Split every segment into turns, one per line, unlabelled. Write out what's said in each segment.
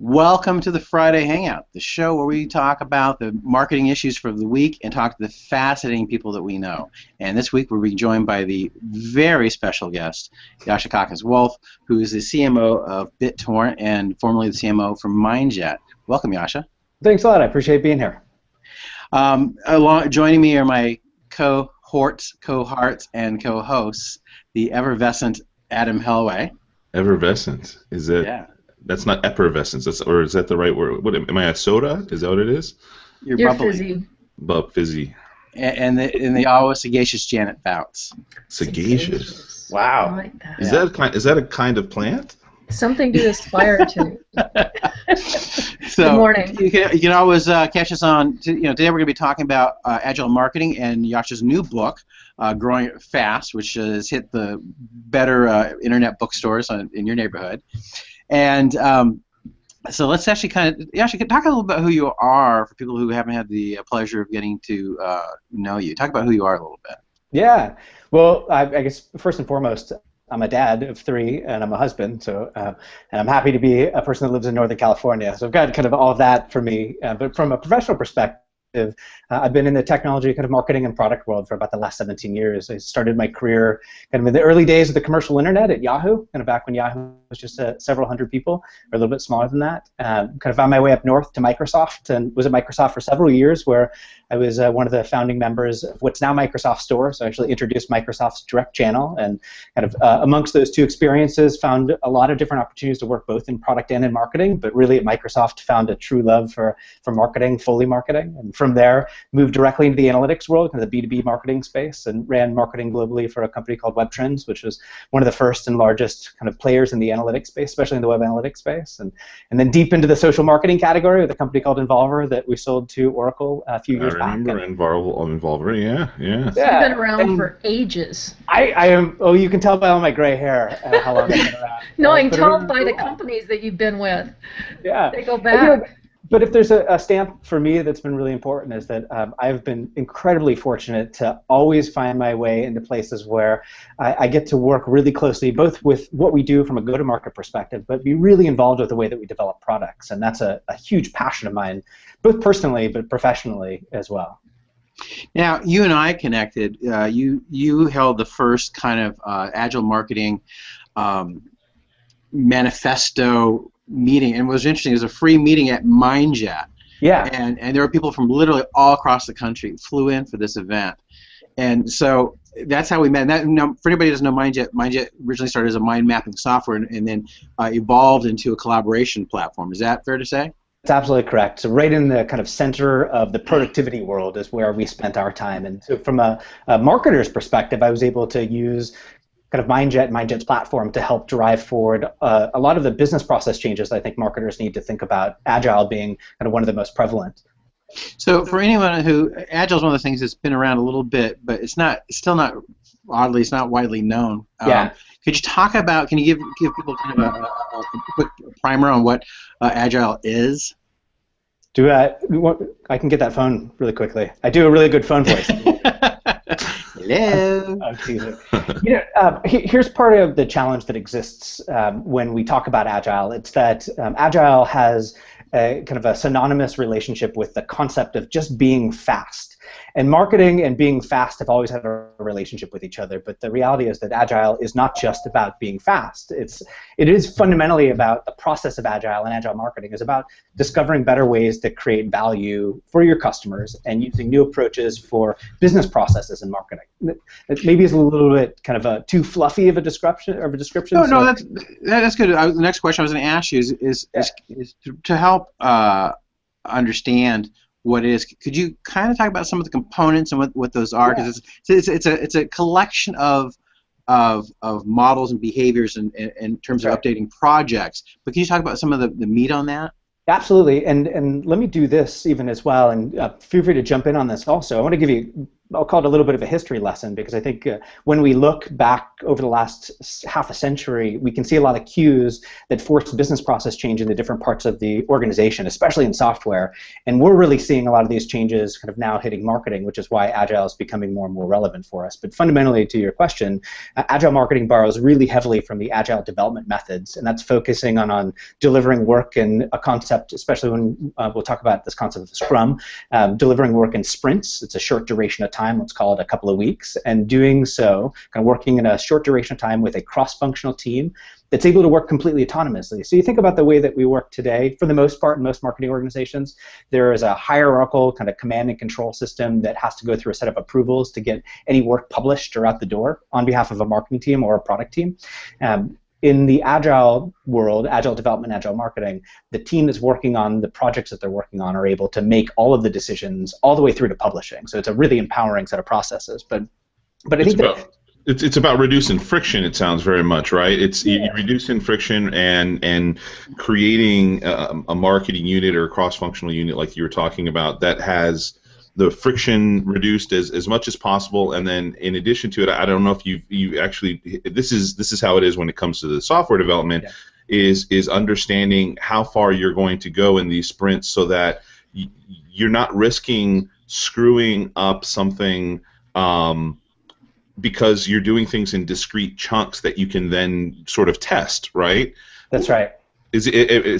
Welcome to the Friday Hangout, the show where we talk about the marketing issues for the week and talk to the fascinating people that we know. And this week we're being joined by the very special guest, Jascha Kaykas-Wolff, who is the CMO of BitTorrent and formerly the CMO from MindJet. Welcome, Jascha.
Thanks a lot. I appreciate being here.
Joining me are my cohorts, and co-hosts, the effervescent Adam Helway.
Effervescent? Is it?
Yeah.
That's not effervescence, or is that the right word? What am I, a soda? Is that what it is?
You're bubbly.
Fizzy.
Fizzy.
And the always sagacious Janet Bouts.
Sagacious.
Wow.
I like that.
Is that a kind of plant?
Something to aspire to.
So
Good morning.
You can always catch us on. Today we're going to be talking about agile marketing and Jascha's new book, Growing Fast, which has hit the better internet bookstores in your neighborhood. And so let's actually Jascha, talk a little about who you are for people who haven't had the pleasure of getting to know you. Talk about who you are a little bit.
Yeah. Well, I guess first and foremost, I'm a dad of 3, and I'm a husband. So, and I'm happy to be a person that lives in Northern California. So I've got kind of all of that for me. But from a professional perspective, I've been in the technology kind of marketing and product world for about the last 17 years. I started my career kind of in the early days of the commercial internet at Yahoo, kind of back when Yahoo was just several hundred people, or a little bit smaller than that. Kind of found my way up north to Microsoft, and was at Microsoft for several years, where I was one of the founding members of what's now Microsoft Store. So I actually introduced Microsoft's direct channel, and kind of amongst those two experiences, found a lot of different opportunities to work both in product and in marketing. But really at Microsoft, found a true love for marketing, fully marketing, and from there moved directly into the analytics world, kind of the B2B marketing space, and ran marketing globally for a company called WebTrends, which was one of the first and largest kind of players in the analytics space, especially in the web analytics space, and then deep into the social marketing category with a company called Involver that we sold to Oracle a few years back.
I remember Involver, yeah.
You've been around for ages.
I am. Oh, you can tell by all my gray hair how long I've been around.
No, I can tell by the companies that you've been with.
Yeah.
They go back.
But if there's a stamp for me that's been really important, is that I've been incredibly fortunate to always find my way into places where I get to work really closely, both with what we do from a go-to-market perspective, but be really involved with the way that we develop products. And that's a huge passion of mine, both personally but professionally as well.
Now, you and I connected. You held the first kind of agile marketing manifesto meeting, and what was interesting, it was a free meeting at MindJet.
Yeah.
And there were people from literally all across the country flew in for this event. And so that's how we met. And that, for anybody who doesn't know MindJet originally started as a mind mapping software and then evolved into a collaboration platform. Is that fair to say?
That's absolutely correct. So right in the kind of center of the productivity world is where we spent our time. And so from a marketer's perspective, I was able to use kind of MindJet's platform to help drive forward a lot of the business process changes that I think marketers need to think about, Agile being kind of one of the most prevalent.
So for anyone who, Agile is one of the things that's been around a little bit, but it's still not widely known.
Yeah.
Could you talk about, can you give people kind of a quick primer on what Agile is?
I can get that phone really quickly. I do a really good phone voice.
Hello.
I'm teasing. Here's part of the challenge that exists when we talk about Agile. It's that Agile has kind of a synonymous relationship with the concept of just being fast. And marketing and being fast have always had a relationship with each other, but the reality is that Agile is not just about being fast. It is fundamentally about the process of Agile, and Agile marketing is about discovering better ways to create value for your customers and using new approaches for business processes in marketing. It maybe is a little bit kind of too fluffy of a description.
No, that's good. The next question I was going to ask you is to help understand what it is. Could you kind of talk about some of the components and what those are? Because it's a collection of models and behaviors in terms of updating projects. But can you talk about some of the meat on that?
Absolutely, and let me do this even as well, and feel free to jump in on this also. I want to give you I'll call it a little bit of a history lesson, because I think when we look back over the last half a century, we can see a lot of cues that force business process change in the different parts of the organization, especially in software. And we're really seeing a lot of these changes kind of now hitting marketing, which is why Agile is becoming more and more relevant for us. But fundamentally, to your question, Agile marketing borrows really heavily from the Agile development methods, and that's focusing on delivering work in a concept, especially when we'll talk about this concept of Scrum, delivering work in sprints. It's a short duration of time, let's call it a couple of weeks, and doing so, kind of working in a short duration of time with a cross-functional team that's able to work completely autonomously. So you think about the way that we work today, for the most part in most marketing organizations, there is a hierarchical kind of command and control system that has to go through a set of approvals to get any work published or out the door on behalf of a marketing team or a product team. In the Agile world, Agile development, Agile marketing, the team that's working on the projects that they're working on are able to make all of the decisions all the way through to publishing. So it's a really empowering set of processes. But I think
it's about reducing friction. It sounds very much right. It's you're reducing friction and creating a marketing unit or a cross-functional unit like you were talking about that has the friction reduced as much as possible, and then in addition to it, I don't know if you actually this is how it is when it comes to the software development, is understanding how far you're going to go in these sprints so that you're not risking screwing up something because you're doing things in discrete chunks that you can then sort of test, right?
That's right.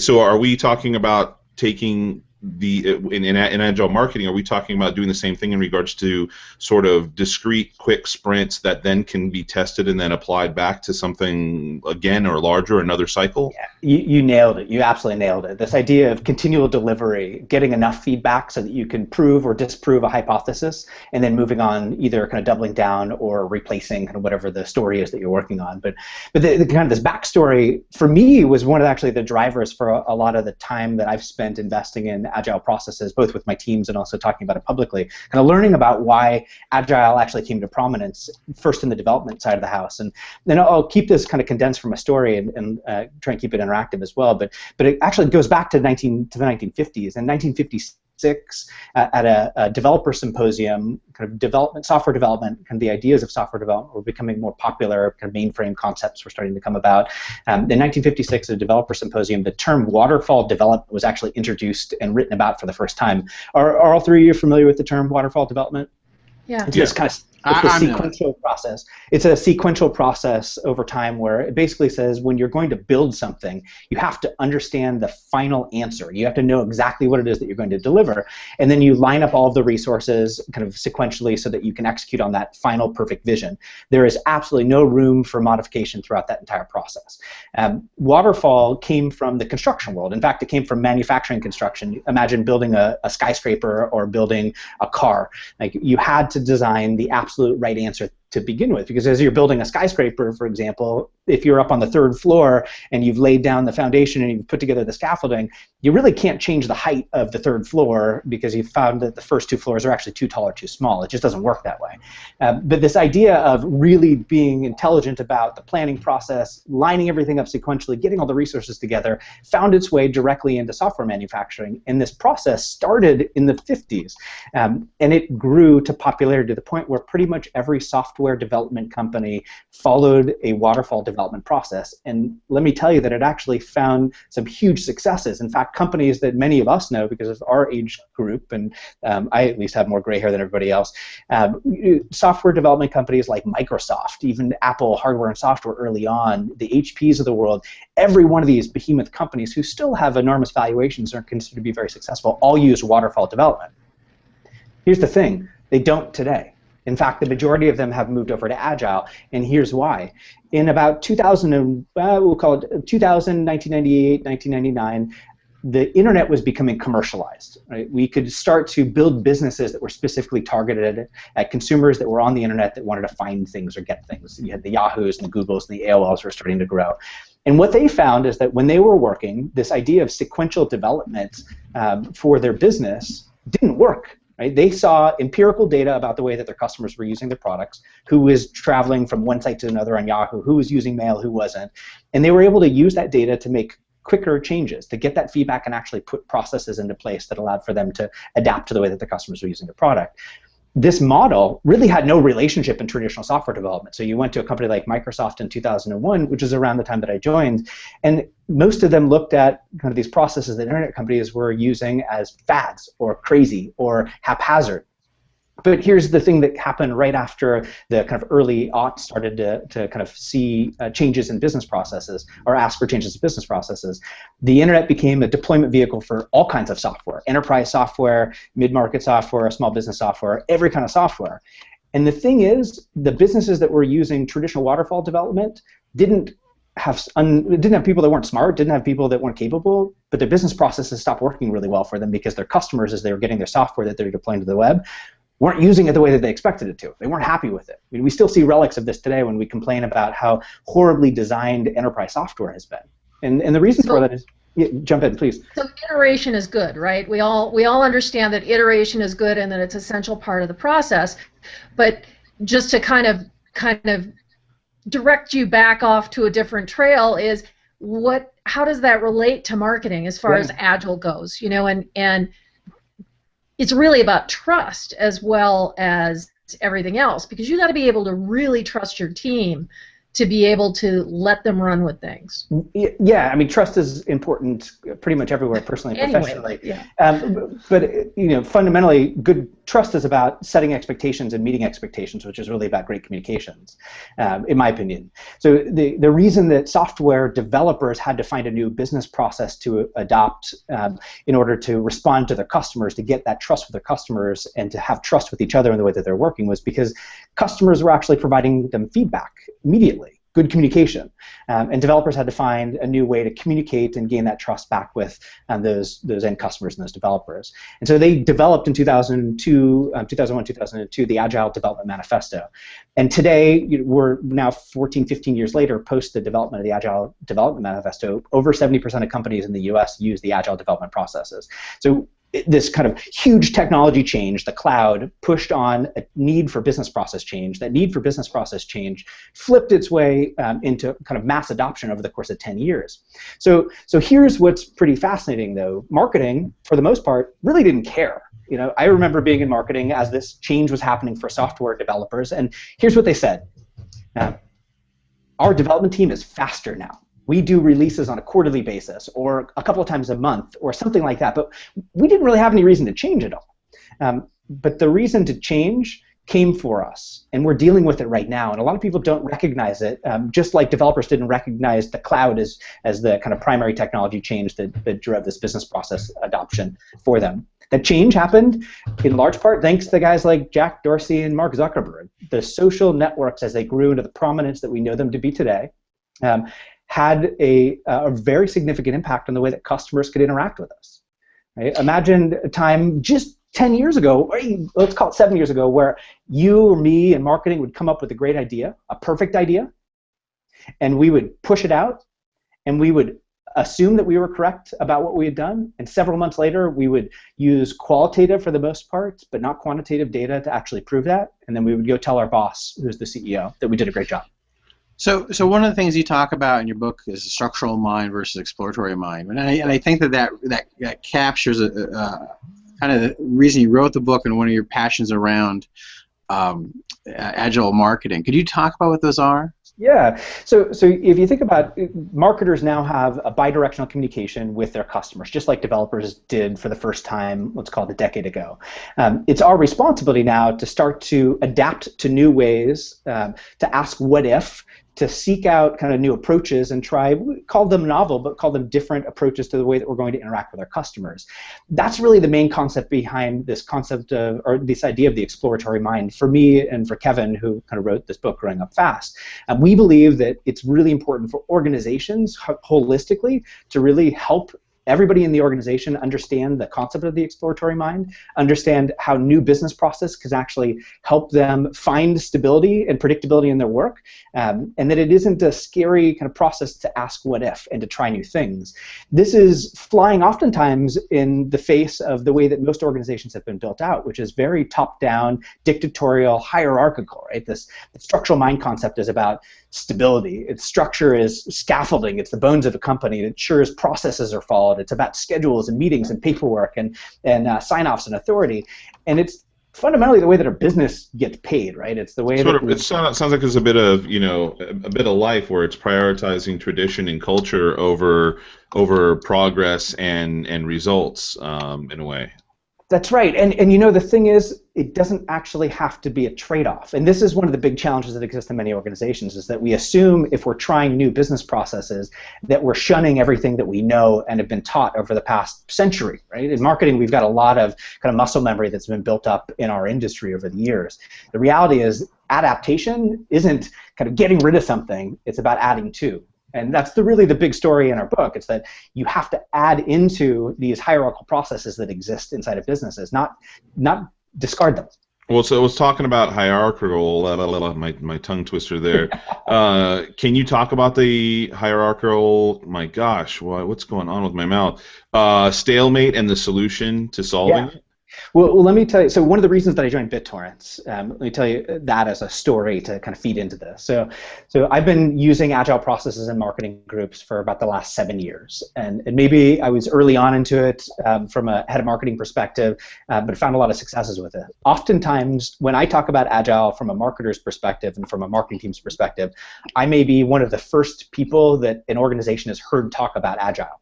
So are we talking about taking in Agile marketing, are we talking about doing the same thing in regards to sort of discrete, quick sprints that then can be tested and then applied back to something again or larger, another cycle?
Yeah, you nailed it. You absolutely nailed it. This idea of continual delivery, getting enough feedback so that you can prove or disprove a hypothesis, and then moving on, either kind of doubling down or replacing kind of whatever the story is that you're working on. But the kind of this backstory for me was one of actually the drivers for a lot of the time that I've spent investing in Agile processes, both with my teams and also talking about it publicly, kind of learning about why Agile actually came to prominence first in the development side of the house. And then I'll keep this kind of condensed from a story and try and keep it interactive as well. But it actually goes back to the 1950s. In 1956, at a developer symposium, kind of software development, kind of the ideas of software development were becoming more popular, kind of mainframe concepts were starting to come about. In 1956, at a developer symposium, the term waterfall development was actually introduced and written about for the first time. Are all three of you familiar with the term waterfall development?
Yeah.
It's this kind of It's a sequential process. It's a sequential process over time where it basically says when you're going to build something, you have to understand the final answer. You have to know exactly what it is that you're going to deliver, and then you line up all of the resources kind of sequentially so that you can execute on that final perfect vision. There is absolutely no room for modification throughout that entire process. Waterfall came from the construction world. In fact, it came from manufacturing construction. Imagine building a skyscraper or building a car. Like, you had to design the absolute right answer to begin with, because as you're building a skyscraper, for example, if you're up on the third floor and you've laid down the foundation and you've put together the scaffolding, you really can't change the height of the third floor because you've found that the first two floors are actually too tall or too small. It just doesn't work that way. But this idea of really being intelligent about the planning process, lining everything up sequentially, getting all the resources together, found its way directly into software manufacturing. And this process started in the 50s, and it grew to popularity to the point where pretty much every software development company followed a waterfall development process. And let me tell you that it actually found some huge successes. In fact, companies that many of us know because of our age group, and I at least have more gray hair than everybody else, software development companies like Microsoft, even Apple hardware and software early on, the HPs of the world, every one of these behemoth companies who still have enormous valuations and are considered to be very successful all use waterfall development. Here's the thing, they don't today. In fact, the majority of them have moved over to Agile, and here's why. In about 2000, we'll call it 2000, 1998, 1999, the internet was becoming commercialized. Right? We could start to build businesses that were specifically targeted at consumers that were on the internet that wanted to find things or get things. You had the Yahoos and the Googles and the AOLs were starting to grow. And what they found is that when they were working, this idea of sequential development for their business didn't work. Right? They saw empirical data about the way that their customers were using their products, who was traveling from one site to another on Yahoo, who was using mail, who wasn't, and they were able to use that data to make quicker changes, to get that feedback and actually put processes into place that allowed for them to adapt to the way that the customers were using the product. this model really had no relationship in traditional software development. So you went to a company like Microsoft in 2001, which is around the time that I joined, and most of them looked at kind of these processes that internet companies were using as fads or crazy or haphazard. But here's the thing that happened right after the kind of early aughts started to kind of see changes in business processes or ask for changes in business processes. The internet became a deployment vehicle for all kinds of software, enterprise software, mid-market software, small business software, every kind of software. And the thing is, the businesses that were using traditional waterfall development didn't have people that weren't smart, didn't have people that weren't capable, but their business processes stopped working really well for them because their customers, as they were getting their software that they were deploying to the web, weren't using it the way that they expected it to. They weren't happy with it. I mean, we still see relics of this today when we complain about how horribly designed enterprise software has been. And the reason for that is, yeah, jump in, please.
So iteration is good, right? We all understand that iteration is good and that it's an essential part of the process. But just to kind of direct you back off to a different trail is how does that relate to marketing as far as Agile goes? You know, and it's really about trust as well as everything else, because you got to be able to really trust your team to be able to let them run with things.
Yeah, I mean, trust is important pretty much everywhere, personally and professionally.
Yeah.
But you know, fundamentally, good trust is about setting expectations and meeting expectations, which is really about great communications, in my opinion. So the reason that software developers had to find a new business process to adopt in order to respond to their customers, to get that trust with their customers, and to have trust with each other in the way that they're working, was because customers were actually providing them feedback immediately. Good communication, and developers had to find a new way to communicate and gain that trust back with those end customers and those developers. And so they developed in 2001, 2002, the Agile Development Manifesto. And today, we're now 14, 15 years later, post the development of the Agile Development Manifesto, over 70% of companies in the US use the Agile development processes. So this kind of huge technology change, the cloud, pushed on a need for business process change. That need for business process change flipped its way into kind of mass adoption over the course of 10 years. So here's what's pretty fascinating, though. Marketing, for the most part, really didn't care. You know, I remember being in marketing as this change was happening for software developers, and here's what they said. Our development team is faster now. We do releases on a quarterly basis or a couple of times a month or something like that, but we didn't really have any reason to change it all. But the reason to change came for us, and we're dealing with it right now, and a lot of people don't recognize it, just like developers didn't recognize the cloud as the kind of primary technology change that drove this business process adoption for them. That change happened in large part thanks to guys like Jack Dorsey and Mark Zuckerberg. The social networks, as they grew into the prominence that we know them to be today, had a very significant impact on the way that customers could interact with us. Right? Imagine a time just 10 years ago, or let's call it 7 years ago, where you or me in marketing would come up with a great idea, a perfect idea, and we would push it out, and we would assume that we were correct about what we had done, and several months later we would use qualitative for the most part, but not quantitative data to actually prove that, and then we would go tell our boss, who's the CEO, that we did a great job.
So one of the things you talk about in your book is structural mind versus exploratory mind, and I think that captures kind of the reason you wrote the book and one of your passions around agile marketing. Could you talk about what those are?
Yeah. So if you think about it, marketers now have a bidirectional communication with their customers, just like developers did for the first time, let's call it a decade ago. It's our responsibility now to start to adapt to new ways, to ask what if, to seek out kind of new approaches and try, call them novel, but call them different approaches to the way that we're going to interact with our customers. That's really the main concept behind this concept of, or this idea of the exploratory mind for me and for Kevin, who kind of wrote this book, Growing Up Fast. We believe that it's really important for organizations holistically to really help everybody in the organization understand the concept of the exploratory mind, understand how new business process can actually help them find stability and predictability in their work, and that it isn't a scary kind of process to ask what if and to try new things. This is flying oftentimes in the face of the way that most organizations have been built out, which is very top-down, dictatorial, hierarchical, right? This structural mind concept is about stability. Its structure is scaffolding. It's the bones of a company. It ensures processes are followed. It's about schedules and meetings and paperwork and sign-offs and authority. And it's fundamentally the way that our business gets paid, right? It's the way
Sort
that
of. It sounds like there's a bit of a bit of life where it's prioritizing tradition and culture over progress and results in a way.
That's right, and the thing is, it doesn't actually have to be a trade-off. And this is one of the big challenges that exist in many organizations, is that we assume if we're trying new business processes that we're shunning everything that we know and have been taught over the past century, right? In marketing, we've got a lot of kind of muscle memory that's been built up in our industry over the years. The reality is adaptation isn't kind of getting rid of something, it's about adding to. And that's really the big story in our book. It's that you have to add into these hierarchical processes that exist inside of businesses, not discard them.
Well, so I was talking about hierarchical, my tongue twister there. Can you talk about the hierarchical, my gosh, what's going on with my mouth? Stalemate and the solution to solving it?
Well, let me tell you, so one of the reasons that I joined BitTorrent, let me tell you that as a story to kind of feed into this. So I've been using Agile processes in marketing groups for about the last 7 years. And maybe I was early on into it from a head of marketing perspective, but found a lot of successes with it. Oftentimes, when I talk about Agile from a marketer's perspective and from a marketing team's perspective, I may be one of the first people that an organization has heard talk about Agile.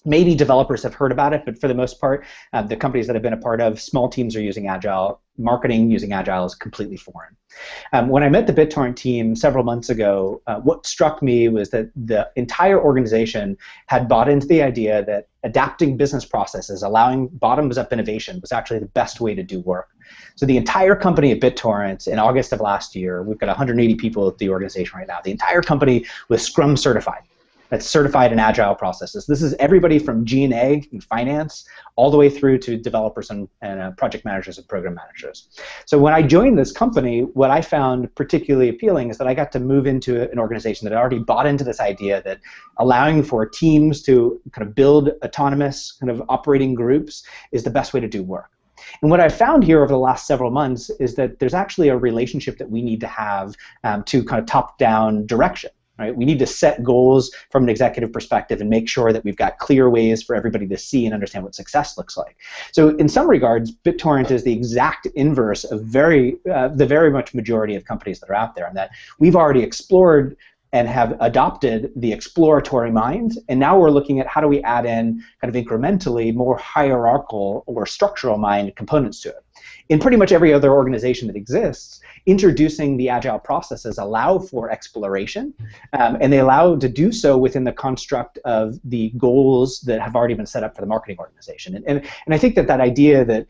Maybe developers have heard about it, but for the most part, the companies that I've been a part of, small teams are using Agile. Marketing using Agile is completely foreign. When I met the BitTorrent team several months ago, what struck me was that the entire organization had bought into the idea that adapting business processes, allowing bottoms-up innovation, was actually the best way to do work. So the entire company at BitTorrent in August of last year, we've got 180 people at the organization right now, the entire company was Scrum certified. That's certified in Agile processes. This is everybody from G&A and finance all the way through to developers and project managers and program managers. So when I joined this company, what I found particularly appealing is that I got to move into an organization that had already bought into this idea that allowing for teams to kind of build autonomous kind of operating groups is the best way to do work. And what I've found here over the last several months is that there's actually a relationship that we need to have to kind of top-down direction. Right? We need to set goals from an executive perspective and make sure that we've got clear ways for everybody to see and understand what success looks like. So in some regards, BitTorrent is the exact inverse of the very much majority of companies that are out there, and that we've already explored and have adopted the exploratory mind, and now we're looking at how do we add in kind of incrementally more hierarchical or structural mind components to it. In pretty much every other organization that exists, introducing the Agile processes allow for exploration, and they allow to do so within the construct of the goals that have already been set up for the marketing organization. And I think that idea that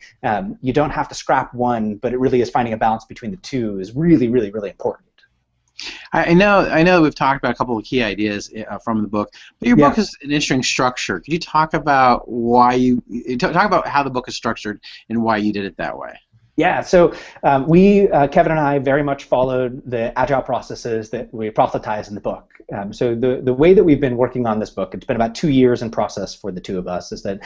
you don't have to scrap one, but it really is finding a balance between the two is really, really, really important.
I know we've talked about a couple of key ideas from the book, but your book has an interesting structure. Could you talk about talk about how the book is structured and why you did it that way?
Yeah, so Kevin and I very much followed the Agile processes that we proselytize in the book. So the way that we've been working on this book, it's been about 2 years in process for the two of us, is that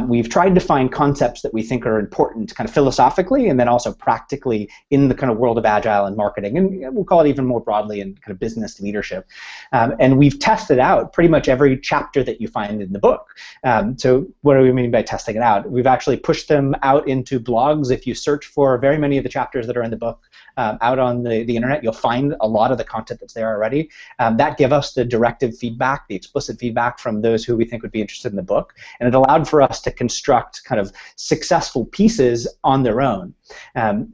we've tried to find concepts that we think are important kind of philosophically and then also practically in the kind of world of Agile and marketing, and we'll call it even more broadly in kind of business leadership. And we've tested out pretty much every chapter that you find in the book. So what do we mean by testing it out? We've actually pushed them out into blogs. If you search for very many of the chapters that are in the book out on the internet, you'll find a lot of the content that's there already. That gave us the directive feedback, the explicit feedback from those who we think would be interested in the book, and it allowed for us to construct kind of successful pieces on their own.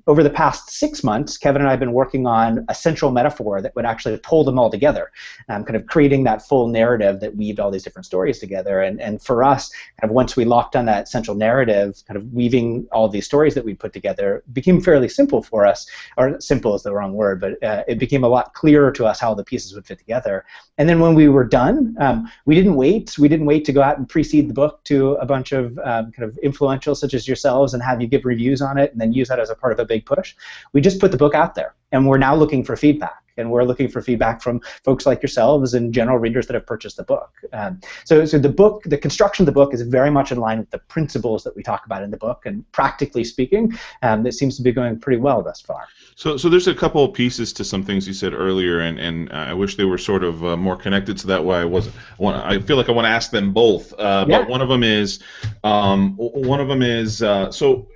Over the past 6 months, Kevin and I have been working on a central metaphor that would actually pull them all together, kind of creating that full narrative that weaved all these different stories together. And for us, kind of once we locked on that central narrative, kind of weaving all of these stories that we put together became fairly simple for us, or simple is the wrong word, but it became a lot clearer to us how the pieces would fit together. And then when we were done, we didn't wait. We didn't wait to go out and precede the book to a bunch of kind of influentials such as yourselves and have you give reviews on it and then use that as a part of a big push. We just put the book out there, and we're now looking for feedback. And we're looking for feedback from folks like yourselves and general readers that have purchased the book. So the construction of the book is very much in line with the principles that we talk about in the book, and practically speaking, it seems to be going pretty well thus far.
So there's a couple of pieces to some things you said earlier, and I wish they were sort of more connected, so that way I feel like I want to ask them both. But one of them is so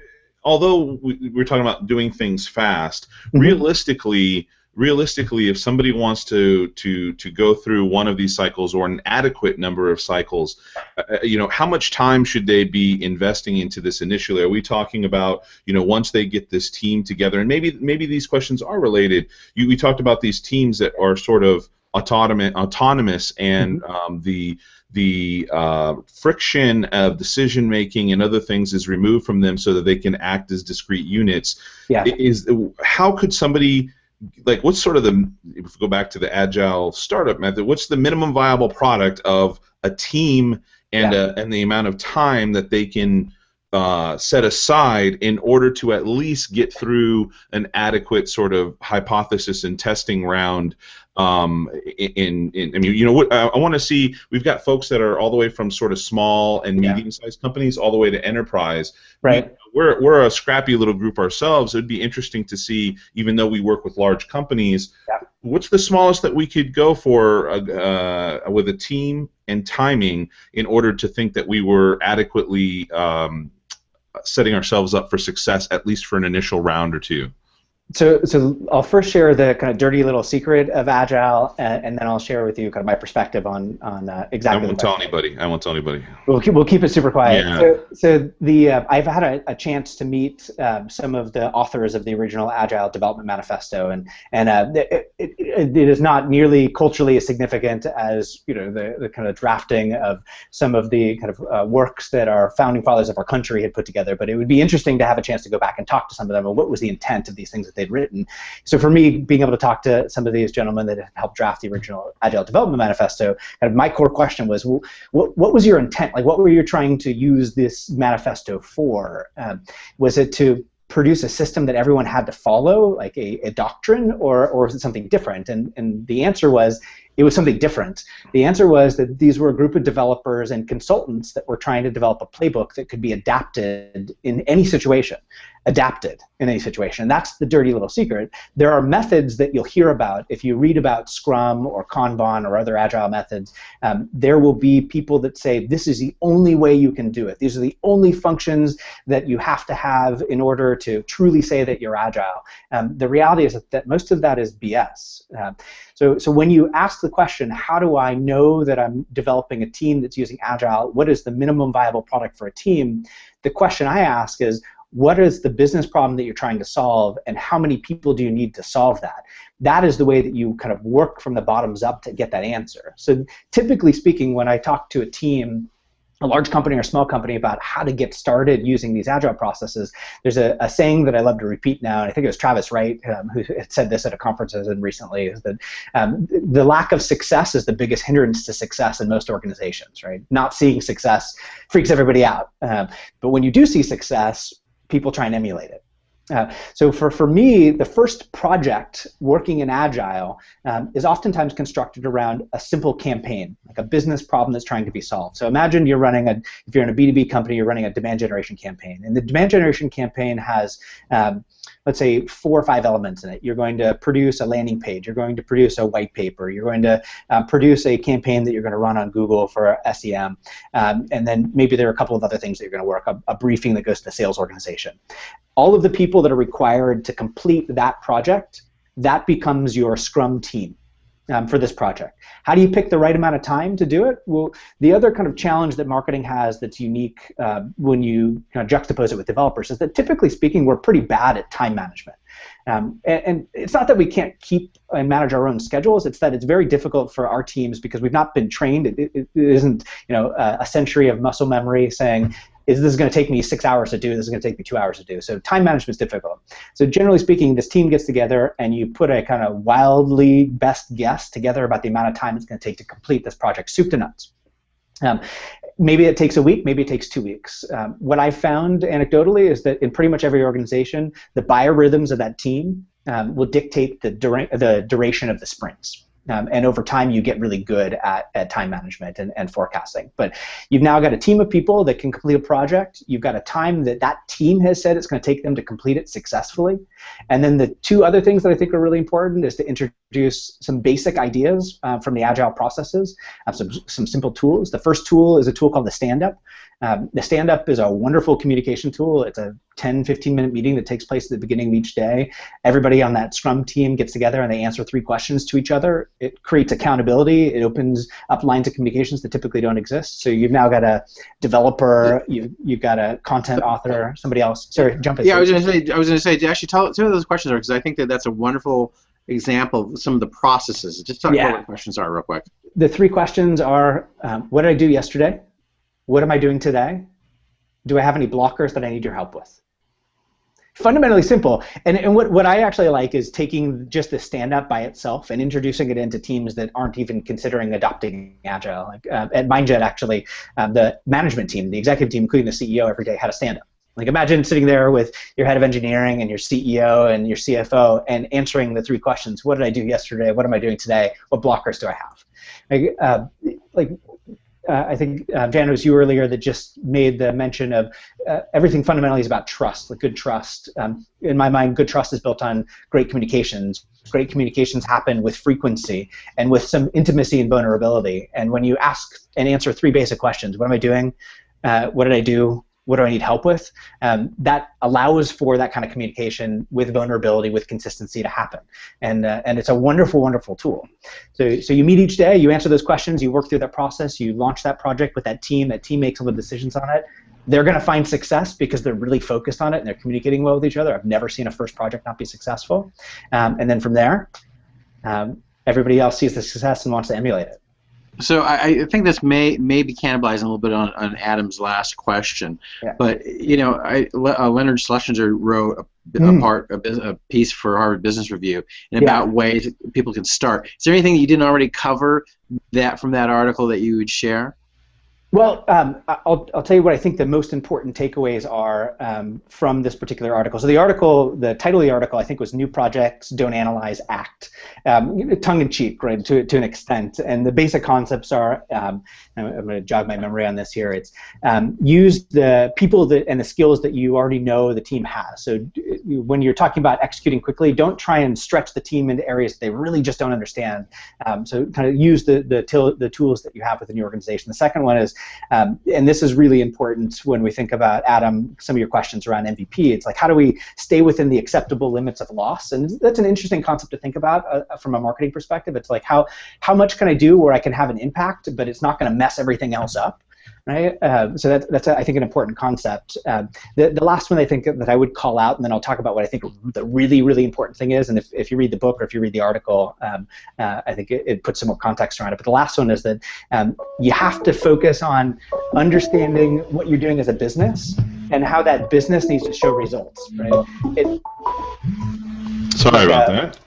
although we're talking about doing things fast, realistically, if somebody wants to go through one of these cycles or an adequate number of cycles, how much time should they be investing into this initially? Are we talking about, once they get this team together, and maybe these questions are related. We talked about these teams that are sort of autonomous, and the friction of decision making and other things is removed from them so that they can act as discrete units.
Yeah.
How could somebody, what's sort of if we go back to the Agile startup method, what's the minimum viable product of a team and the amount of time that they can set aside in order to at least get through an adequate sort of hypothesis and testing round? I want to see, we've got folks that are all the way from sort of small and medium-sized companies all the way to enterprise.
Right.
We're a scrappy little group ourselves. It would be interesting to see, even though we work with large companies, what's the smallest that we could go for with a team and timing in order to think that we were adequately setting ourselves up for success, at least for an initial round or two.
So I'll first share the kind of dirty little secret of Agile, and then I'll share with you kind of my perspective on exactly.
I won't tell anybody.
We'll keep it super quiet.
Yeah.
So I've had a chance to meet some of the authors of the original Agile Development Manifesto, and it is not nearly culturally as significant as the kind of drafting of some of the kind of works that our founding fathers of our country had put together. But it would be interesting to have a chance to go back and talk to some of them, and what was the intent of these things that they'd written. So for me, being able to talk to some of these gentlemen that helped draft the original Agile Development Manifesto, kind of my core question was, what was your intent? What were you trying to use this manifesto for? Was it to produce a system that everyone had to follow, like a doctrine, or was it something different? And the answer was, it was something different. The answer was that these were a group of developers and consultants that were trying to develop a playbook that could be adapted in any situation. And that's the dirty little secret. There are methods that you'll hear about if you read about Scrum or Kanban or other Agile methods. There will be people that say, this is the only way you can do it. These are the only functions that you have to have in order to truly say that you're Agile. The reality is that most of that is BS. So when you ask the question, how do I know that I'm developing a team that's using Agile? What is the minimum viable product for a team? The question I ask is, what is the business problem that you're trying to solve, and how many people do you need to solve that? That is the way that you kind of work from the bottoms up to get that answer. So typically speaking, when I talk to a team, a large company or small company, about how to get started using these Agile processes, there's a saying that I love to repeat now, and I think it was Travis Wright who had said this at a conference I was in recently, is that the lack of success is the biggest hindrance to success in most organizations, right? Not seeing success freaks everybody out. But when you do see success, people try and emulate it. So for me, the first project working in Agile is oftentimes constructed around a simple campaign, like a business problem that's trying to be solved. So imagine you're running if you're in a B2B company, you're running a demand generation campaign. And the demand generation campaign has, let's say, 4 or 5 elements in it. You're going to produce a landing page. You're going to produce a white paper. You're going to produce a campaign that you're going to run on Google for SEM. And then maybe there are a couple of other things that you're going to work, a briefing that goes to the sales organization. All of the people that are required to complete that project, that becomes your Scrum team for this project. How do you pick the right amount of time to do it? Well, the other kind of challenge that marketing has that's unique when you kind of juxtapose it with developers is that, typically speaking, we're pretty bad at time management. And it's not that we can't keep and manage our own schedules, it's that it's very difficult for our teams because we've not been trained. It isn't a century of muscle memory saying, this is going to take me 6 hours to do, this is going to take me 2 hours to do. So time management is difficult. So generally speaking, this team gets together and you put a kind of wildly best guess together about the amount of time it's going to take to complete this project, soup to nuts. Maybe it takes a week, maybe it takes 2 weeks. What I found anecdotally is that in pretty much every organization, the biorhythms of that team will dictate the duration of the sprints. And over time, you get really good at time management and forecasting. But you've now got a team of people that can complete a project. You've got a time that team has said it's going to take them to complete it successfully. And then the 2 other things that I think are really important is to introduce introduce some basic ideas from the Agile processes, some simple tools. The first tool is a tool called the stand-up. The stand-up is a wonderful communication tool. It's a 10, 15-minute meeting that takes place at the beginning of each day. Everybody on that Scrum team gets together and they answer 3 questions to each other. It creates accountability. It opens up lines of communications that typically don't exist. So you've now got a developer, you've got a content author, somebody else. Sorry, jump in.
Yeah, I was going to say, actually, tell what those questions are, because I think that's a wonderful example of some of the processes. Just talk about what the questions are real quick.
The 3 questions are, what did I do yesterday? What am I doing today? Do I have any blockers that I need your help with? Fundamentally simple. And what I actually like is taking just the stand-up by itself and introducing it into teams that aren't even considering adopting Agile. Like, at MindJet, actually, the management team, the executive team, including the CEO, every day had a stand-up. Like, imagine sitting there with your head of engineering and your CEO and your CFO and answering the 3 questions. What did I do yesterday? What am I doing today? What blockers do I have? I think, Jan, it was you earlier that just made the mention of everything fundamentally is about trust, like good trust. In my mind, good trust is built on great communications. Great communications happen with frequency and with some intimacy and vulnerability. And when you ask and answer 3 basic questions, what am I doing? What did I do? What do I need help with? That allows for that kind of communication with vulnerability, with consistency to happen. And it's a wonderful, wonderful tool. So you meet each day, you answer those questions, you work through that process, you launch that project with that team makes all the decisions on it. They're going to find success because they're really focused on it and they're communicating well with each other. I've never seen a first project not be successful. And then from there, everybody else sees the success and wants to emulate it.
So I think this may be cannibalizing a little bit on Adam's last question, but Leonard Schlesinger wrote a piece for Harvard Business Review about ways people can start. Is there anything that you didn't already cover from that article that you would share?
Well, I'll tell you what I think the most important takeaways are from this particular article. So the title of the article, I think, was New Projects Don't Analyze, Act. Tongue-in-cheek, right, to an extent. And the basic concepts are, I'm going to jog my memory on this here, it's use the people and the skills that you already know the team has. So when you're talking about executing quickly, don't try and stretch the team into areas that they really just don't understand. So kind of use the tools that you have within your organization. The second one is, and this is really important when we think about, Adam, some of your questions around MVP. It's like, how do we stay within the acceptable limits of loss? And that's an interesting concept to think about from a marketing perspective. It's like, how much can I do where I can have an impact, but it's not going to mess everything else up? Right? So that's I think, an important concept. The last one I think that I would call out, and then I'll talk about what I think the really, really important thing is, and if you read the book or if you read the article, I think it puts some more context around it. But the last one is that you have to focus on understanding what you're doing as a business and how that business needs to show results. Right?
Sorry about that.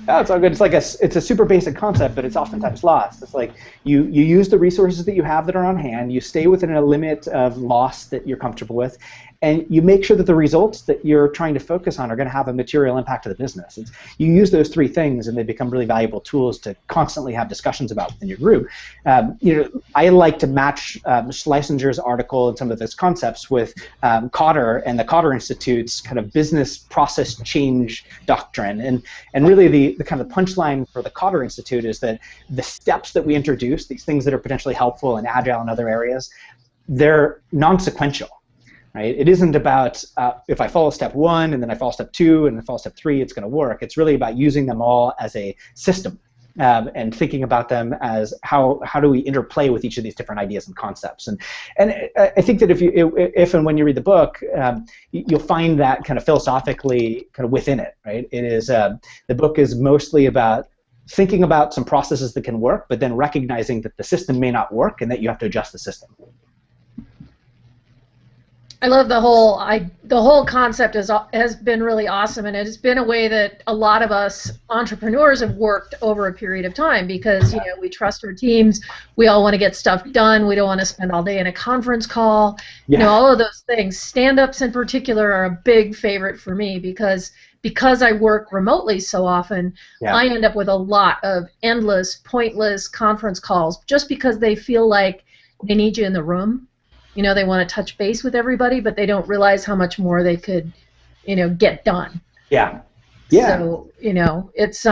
Oh, it's all good. It's a super basic concept, but it's oftentimes lost. It's like you use the resources that you have that are on hand, you stay within a limit of loss that you're comfortable with, and you make sure that the results that you're trying to focus on are going to have a material impact to the business. You use those 3 things, and they become really valuable tools to constantly have discussions about within your group. I like to match Schlesinger's article and some of those concepts with Cotter and the Cotter Institute's kind of business process change doctrine. And really the kind of punchline for the Cotter Institute is that the steps that we introduce, these things that are potentially helpful in Agile and other areas, they're non-sequential. Right? It isn't about if I follow step 1 and then I follow step 2 and then I follow step 3, it's going to work. It's really about using them all as a system and thinking about them as how do we interplay with each of these different ideas and concepts. And I think that if and when you read the book, you'll find that kind of philosophically kind of within it. Right? It is the book is mostly about thinking about some processes that can work, but then recognizing that the system may not work and that you have to adjust the system.
I love the whole concept has been really awesome, and it has been a way that a lot of us entrepreneurs have worked over a period of time because we trust our teams, we all want to get stuff done, we don't want to spend all day in a conference call, all of those things. Stand-ups in particular are a big favorite for me because I work remotely so often, I end up with a lot of endless, pointless conference calls just because they feel like they need you in the room. They want to touch base with everybody, but they don't realize how much more they could, get done.
Yeah.
So, it's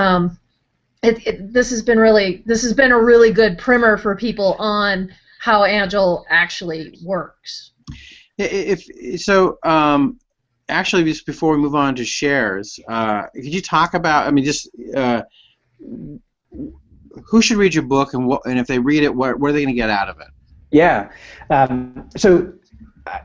this has been a really good primer for people on how Agile actually works.
Actually, just before we move on to shares, could you talk about? I mean, just who should read your book, and if they read it, what are they going to get out of it?
Yeah. So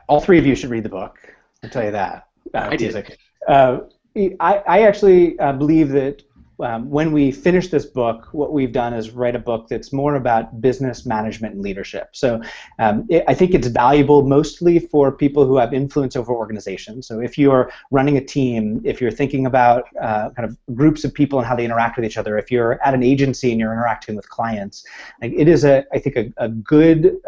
all three of you should read the book. I'll tell you that.
I did.
I actually believe that when we finish this book, what we've done is write a book that's more about business management and leadership. So I think it's valuable mostly for people who have influence over organizations. So if you're running a team, if you're thinking about kind of groups of people and how they interact with each other, if you're at an agency and you're interacting with clients, like it is I think a good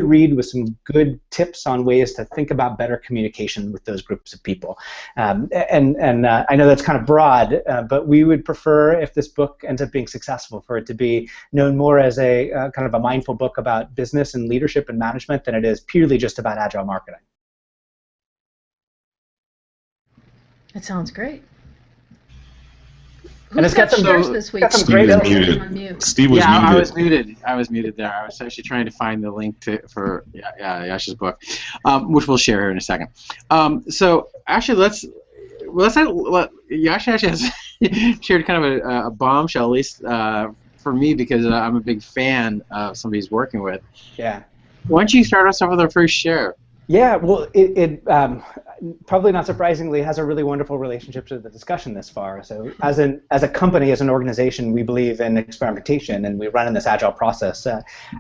read with some good tips on ways to think about better communication with those groups of people. And I know that's kind of broad, but we would prefer, if this book ends up being successful, for it to be known more as a kind of a mindful book about business and leadership and management than it is purely just about agile marketing.
That sounds great.
And it's got some
shares this week.
Steve was muted. Steve was muted.
I was muted. I was muted there. I was actually trying to find the link for Jascha's book, which we'll share here in a second. So actually, Jascha actually has shared kind of a bombshell, at least for me, because I'm a big fan of somebody he's working with.
Yeah.
Why don't you start us off with our first share?
Yeah, well, it probably not surprisingly has a really wonderful relationship to the discussion this far. So as a company, as an organization, we believe in experimentation, and we run in this agile process.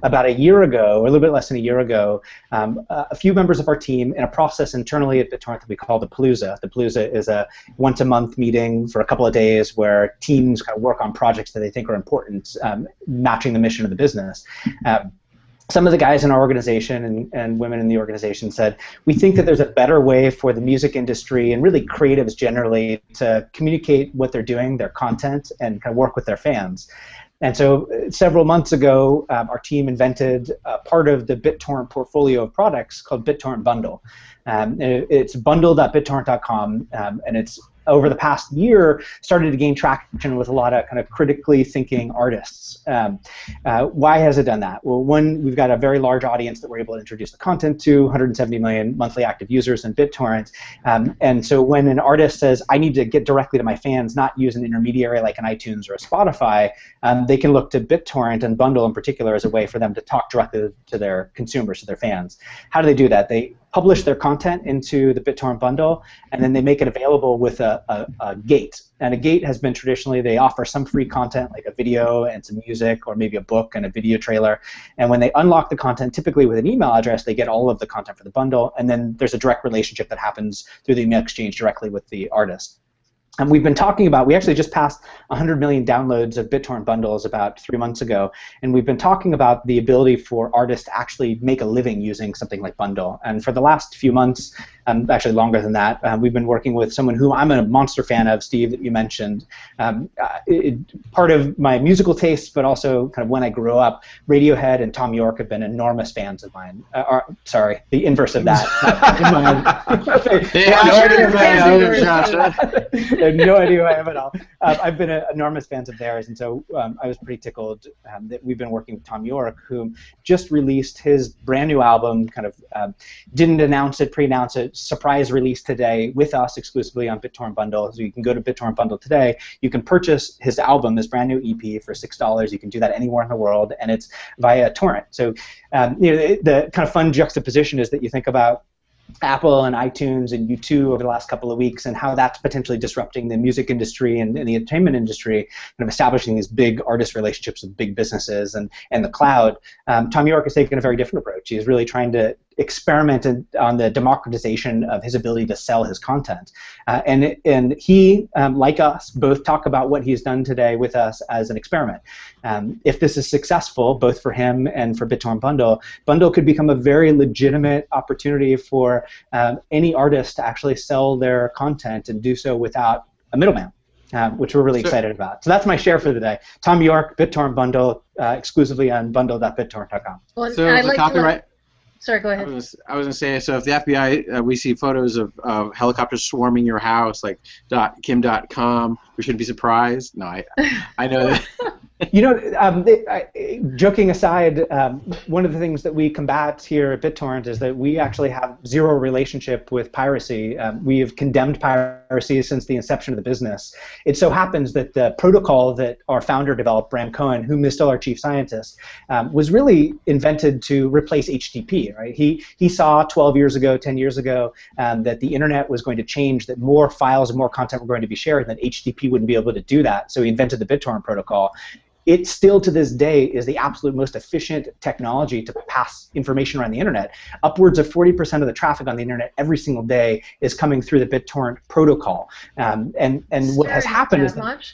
About a year ago, or a little bit less than a year ago, a few members of our team, in a process internally at BitTorrent that we call the Palooza. The Palooza is a once-a-month meeting for a couple of days where teams kind of work on projects that they think are important, matching the mission of the business. Some of the guys in our organization and women in the organization said, we think that there's a better way for the music industry and really creatives generally to communicate what they're doing, their content, and kind of work with their fans. And so several months ago, our team invented part of the BitTorrent portfolio of products called BitTorrent Bundle. It's bundle.bittorrent.com, and it's over the past year started to gain traction with a lot of kind of critically thinking artists. Why has it done that? Well, one, we've got a very large audience that we're able to introduce the content to, 170 million monthly active users in BitTorrent. And so when an artist says, I need to get directly to my fans, not use an intermediary like an iTunes or a Spotify, they can look to BitTorrent and Bundle in particular as a way for them to talk directly to their consumers, to their fans. How do they do that? They publish their content into the BitTorrent bundle, and then they make it available with a gate. And a gate has been traditionally, they offer some free content like a video and some music, or maybe a book and a video trailer. And when they unlock the content, typically with an email address, they get all of the content for the bundle, and then there's a direct relationship that happens through the email exchange directly with the artist. And we've been talking about, we actually just passed 100 million downloads of BitTorrent bundles about 3 months ago, and we've been talking about the ability for artists to actually make a living using something like Bundle. And for the last few months, actually longer than that, we've been working with someone who I'm a monster fan of, Steve, that you mentioned. Part of my musical tastes, but also kind of when I grew up, Radiohead and Tom York have been enormous fans of mine. Sorry, the inverse of that. They have no idea who I am at all. I've been enormous fans of theirs, and so I was pretty tickled that we've been working with Tom York, who just released his brand new album, kind of didn't announce it, pre-announce it, surprise release today with us exclusively on BitTorrent Bundle. So you can go to BitTorrent Bundle today. You can purchase his album, his brand new EP, for $6. You can do that anywhere in the world, and it's via torrent. So the kind of fun juxtaposition is that you think about Apple and iTunes and U2 over the last couple of weeks, and how that's potentially disrupting the music industry and the entertainment industry, kind of establishing these big artist relationships with big businesses and the cloud. Tom York has taken a very different approach. He's really trying to experiment on the democratization of his ability to sell his content. And he, like us, both talk about what he's done today with us as an experiment. If this is successful, both for him and for BitTorrent Bundle could become a very legitimate opportunity for any artist to actually sell their content and do so without a middleman. Which we're really excited about. So that's my share for the day. Tom York, BitTorrent Bundle, exclusively on bundle.bittorrent.com.
Well,
so
I'd like
copyright.
Sorry, go ahead.
I was gonna say, so if the FBI, we see photos of helicopters swarming your house, like Kim.com, we shouldn't be surprised. No, I know that.
You know, joking aside, one of the things that we combat here at BitTorrent is that we actually have zero relationship with piracy. We have condemned piracy since the inception of the business. It so happens that the protocol that our founder developed, Bram Cohen, whom is still our chief scientist, was really invented to replace HTTP. Right? He saw 12 years ago, 10 years ago, that the internet was going to change, that more files and more content were going to be shared, and that HTTP wouldn't be able to do that. So he invented the BitTorrent protocol. It still, to this day, is the absolute most efficient technology to pass information around the internet. Upwards of 40% of the traffic on the internet every single day is coming through the BitTorrent protocol. And what has happened is that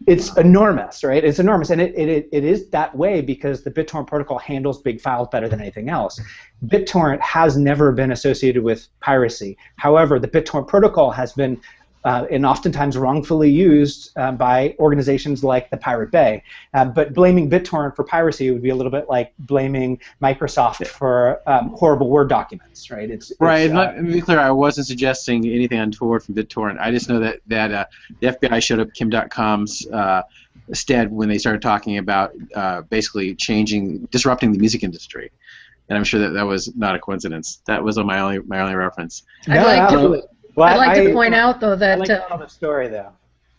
it's enormous, right? It's enormous, and it is that way because the BitTorrent protocol handles big files better than anything else. BitTorrent has never been associated with piracy. However, the BitTorrent protocol has been and oftentimes wrongfully used by organizations like the Pirate Bay. But blaming BitTorrent for piracy would be a little bit like blaming Microsoft for horrible Word documents, right?
Let me be clear, I wasn't suggesting anything untoward from BitTorrent. I just know that the FBI showed up Kim.com's stead when they started talking about basically disrupting the music industry. And I'm sure that was not a coincidence. That was my only reference.
I'd like to point out, though, that
I like to tell the story, though.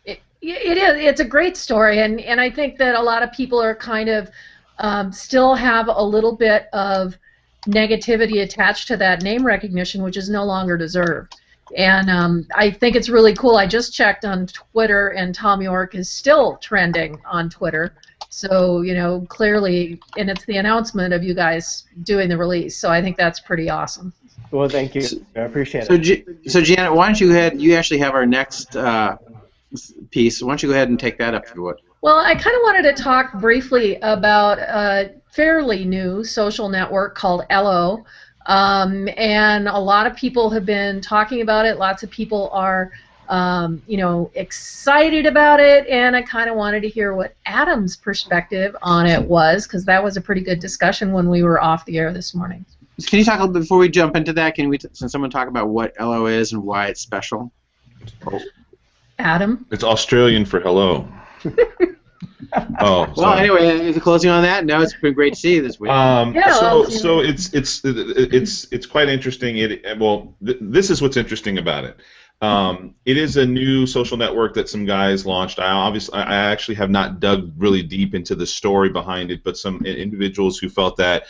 It is. It's a great story, and I think that a lot of people are kind of still have a little bit of negativity attached to that name recognition, which is no longer deserved. And I think it's really cool. I just checked on Twitter, and Tom York is still trending on Twitter. So, you know, clearly, and it's the announcement of you guys doing the release. So I think that's pretty awesome.
Well, thank you. I appreciate it.
So Janet, why don't you go ahead? You actually have our next piece. Why don't you go ahead and take that up, if you would?
Well, I kind of wanted to talk briefly about a fairly new social network called Ello, and a lot of people have been talking about it. Lots of people are, you know, excited about it, and I kind of wanted to hear what Adam's perspective on it was, because that was a pretty good discussion when we were off the air this morning.
Can you talk a little bit before we jump into that? Can someone talk about what LO is and why it's special?
Adam?
It's Australian for hello.
Well, anyway, closing on that. No, it's been great to see you this week.
So it's quite interesting. This is what's interesting about it. It is a new social network that some guys launched. I actually have not dug really deep into the story behind it, but some individuals who felt that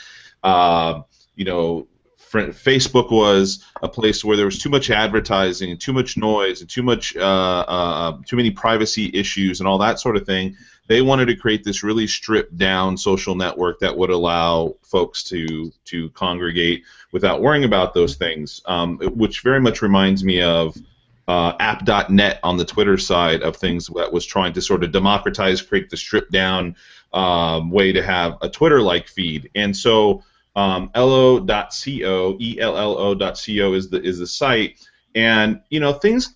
you know, Facebook was a place where there was too much advertising and too much noise and too many privacy issues and all that sort of thing. They wanted to create this really stripped down social network that would allow folks to congregate without worrying about those things, which very much reminds me of app.net on the Twitter side of things that was trying to sort of democratize, create the stripped down way to have a Twitter-like feed. And so ello.co, ELLO.co is the site, and you know things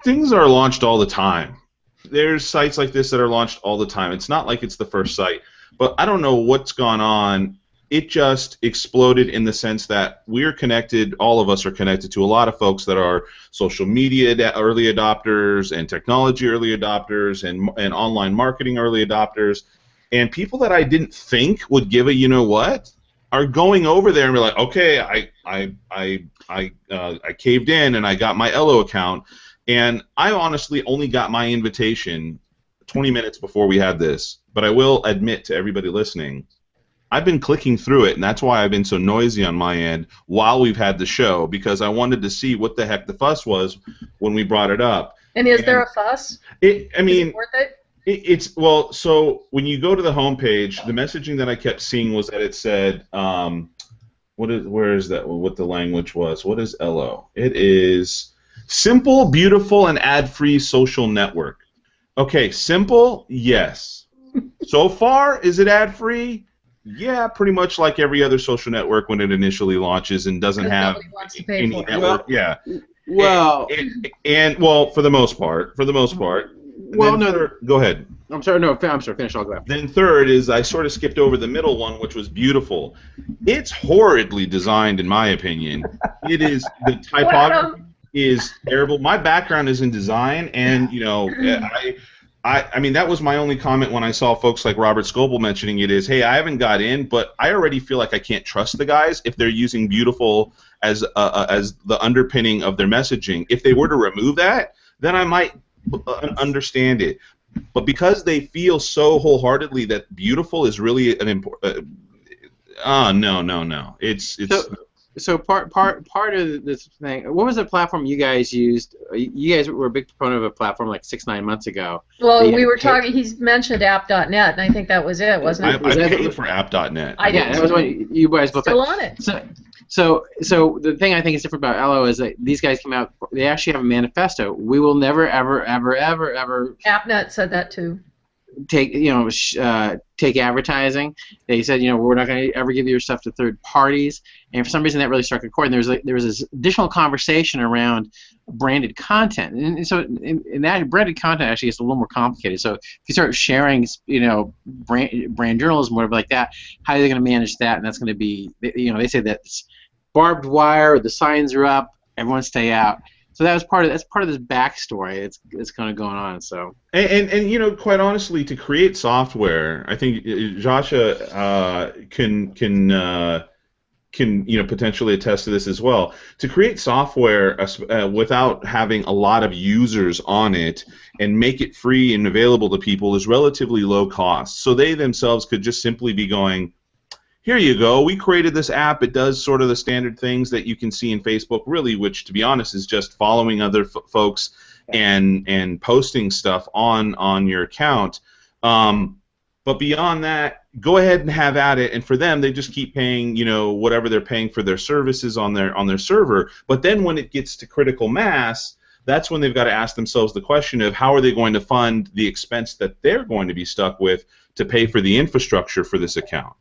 are launched all the time. There's sites like this that are launched all the time. It's not like it's the first site, but I don't know what's gone on. It just exploded in the sense that we're connected, all of us are connected to a lot of folks that are social media early adopters and technology early adopters and online marketing early adopters, and people that I didn't think would give a you know what are going over there and be like, okay, I caved in and I got my Ello account, and I honestly only got my invitation 20 minutes before we had this, but I will admit to everybody listening, I've been clicking through it, and that's why I've been so noisy on my end while we've had the show, because I wanted to see what the heck the fuss was when we brought it up.
And is there a fuss?
Is it
worth it?
So when you go to the homepage, the messaging that I kept seeing was that it said, where is that? What the language was? What is Ello? It is simple, beautiful, and ad-free social network. Okay, simple, yes. So far, is it ad-free? Yeah, pretty much like every other social network when it initially launches and doesn't have any network. Yeah.
Well,
and for the most part.
Well, no.
Go ahead.
I'm sorry. No, I'm sorry. Finish. I'll go after.
Then third is I sort of skipped over the middle one, which was beautiful. It's horridly designed, in my opinion. It is the typography is terrible. My background is in design, and I mean, that was my only comment when I saw folks like Robert Scoble mentioning it is, hey, I haven't got in, but I already feel like I can't trust the guys if they're using beautiful as the underpinning of their messaging. If they were to remove that, then I might understand it. But because they feel so wholeheartedly that beautiful is really an important, no. It's
So part of this thing, what was the platform you guys used? You guys were a big proponent of a platform like 6-9 months ago.
Well, we were talking. He's mentioned app.net, and I think that was it, wasn't it?
I paid for app.net.
Yeah, that was what you guys both.
Still on it.
So the thing I think is different about Elo is that these guys came out. They actually have a manifesto. We will never, ever, ever, ever, ever.
AppNet said that too.
Take advertising. They said, we're not going to ever give your stuff to third parties. And for some reason, that really struck a chord. And there was this additional conversation around branded content. And so, in that branded content actually gets a little more complicated. So, if you start sharing, brand journalism, whatever like that, how are they going to manage that? And that's going to be, they say that it's barbed wire. The signs are up. Everyone stay out. So that's part of this backstory. It's kind of going on. So
and quite honestly, to create software, I think Jascha can potentially attest to this as well. To create software without having a lot of users on it and make it free and available to people is relatively low cost. So they themselves could just simply be going, here you go, we created this app. It does sort of the standard things that you can see in Facebook, really, which, to be honest, is just following other folks and posting stuff on your account. But beyond that, go ahead and have at it. And for them, they just keep paying, whatever they're paying for their services on their server. But then when it gets to critical mass, that's when they've got to ask themselves the question of how are they going to fund the expense that they're going to be stuck with to pay for the infrastructure for this account.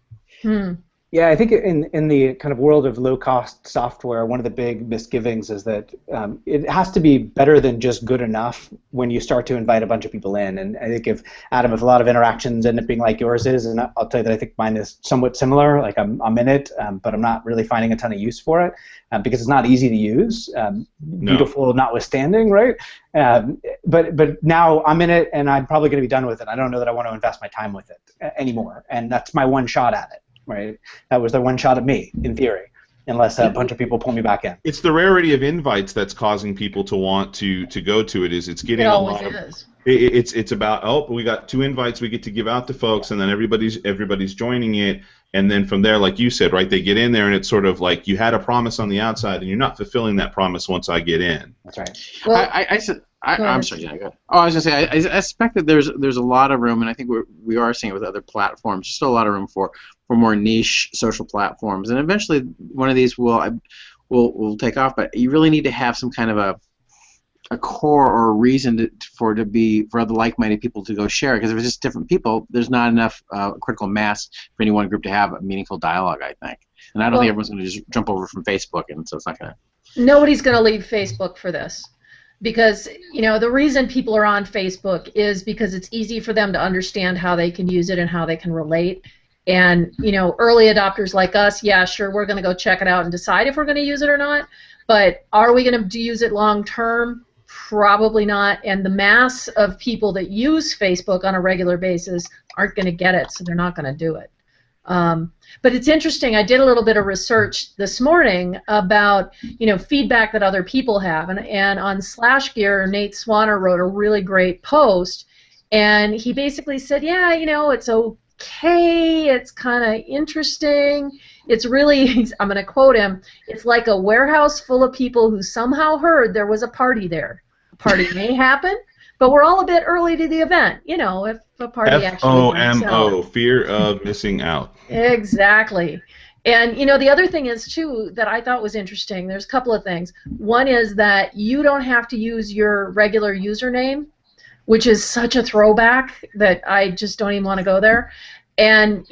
Yeah, I think in the kind of world of low-cost software, one of the big misgivings is that it has to be better than just good enough when you start to invite a bunch of people in. And I think if a lot of interactions end up being like yours is, and I'll tell you that I think mine is somewhat similar. Like I'm in it, but I'm not really finding a ton of use for it because it's not easy to use. Beautiful notwithstanding, right? But now I'm in it, and I'm probably going to be done with it. I don't know that I want to invest my time with it anymore, and that's my one shot at it. Right, that was their one shot at me, in theory, unless a bunch of people pull me back in.
It's the rarity of invites that's causing people to want to go to it. It's getting a lot of. It's about we got 2 invites we get to give out to folks, and then everybody's joining it, and then from there, like you said, right, they get in there, and it's sort of like you had a promise on the outside, and you're not fulfilling that promise once I get in.
That's right.
Well, I'm sorry, Jenna, go ahead. Oh, I was going to say, I suspect that there's a lot of room, and I think we are seeing it with other platforms, still a lot of room for more niche social platforms, and eventually one of these will take off. But you really need to have some kind of a core or a reason for other like-minded people to go share. Because if it's just different people, there's not enough critical mass for any one group to have a meaningful dialogue, I think. And I don't think everyone's going to just jump over from Facebook, and so it's not going to.
Nobody's going to leave Facebook for this. Because, the reason people are on Facebook is because it's easy for them to understand how they can use it and how they can relate. And, early adopters like us, yeah, sure, we're going to go check it out and decide if we're going to use it or not. But are we going to use it long term? Probably not. And the mass of people that use Facebook on a regular basis aren't going to get it, so they're not going to do it. But it's interesting. I did a little bit of research this morning about feedback that other people have, and on SlashGear, Nate Swanner wrote a really great post, and he basically said, yeah, it's okay, it's kind of interesting. It's really, I'm going to quote him, it's like a warehouse full of people who somehow heard there was a party there. A party may happen, but we're all a bit early to the event, if a party actually
FOMO, fear of missing out.
Exactly. And, the other thing is, too, that I thought was interesting, there's a couple of things. One is that you don't have to use your regular username, which is such a throwback that I just don't even want to go there. And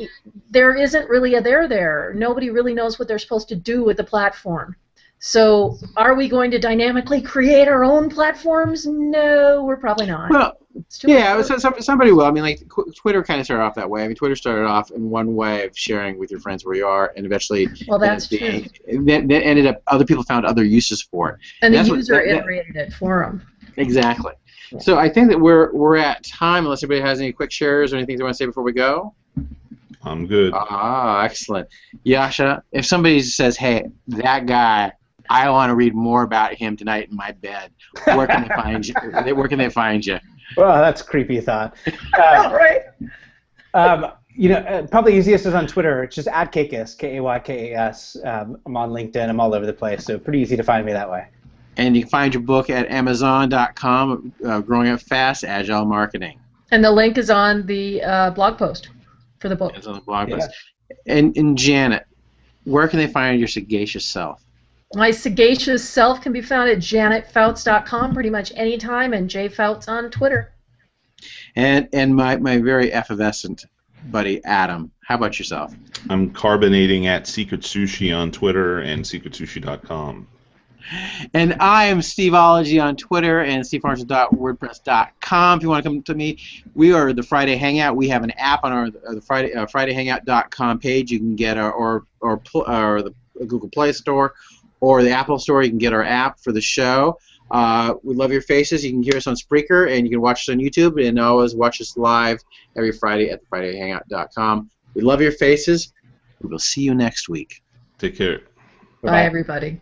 there isn't really a there. Nobody really knows what they're supposed to do with the platform. So are we going to dynamically create our own platforms? No, we're probably not.
Yeah, somebody will. I mean, like Twitter kind of started off that way. I mean, Twitter started off in one way of sharing with your friends where you are, and eventually,
well, that's true.
Then ended up other people found other uses for it.
And the user iterated it for them.
Exactly. Yeah. So I think that we're at time. Unless anybody has any quick shares or anything they want to say before we go.
I'm good.
Ah, excellent. Jascha, if somebody says, "Hey, that guy, I want to read more about him tonight in my bed," where can they find you? Where can they find you?
Well, that's a creepy thought.
Right.
Probably easiest is on Twitter. It's just @Kaykas, Kaykas. I'm on LinkedIn. I'm all over the place, so pretty easy to find me that way.
And you can find your book at Amazon.com, Growing Up Fast, Agile Marketing.
And the link is on the blog post for the book.
It's on the blog post. And Janet, where can they find your sagacious self?
My sagacious self can be found at janetfouts.com pretty much anytime, and jfouts on Twitter.
And my very effervescent buddy Adam, how about yourself?
I'm carbonating at Secret Sushi on Twitter and secretsushi.com.
And I am Steveology on Twitter and steveharmson.wordpress.com. If you want to come to me, we are the Friday Hangout. We have an app on our the FridayHangout.com page. You can get or the Google Play Store or the Apple Store. You can get our app for the show. We love your faces. You can hear us on Spreaker, and you can watch us on YouTube, and always watch us live every Friday at FridayHangout.com. We love your faces. We will see you next week.
Take care.
Bye, everybody.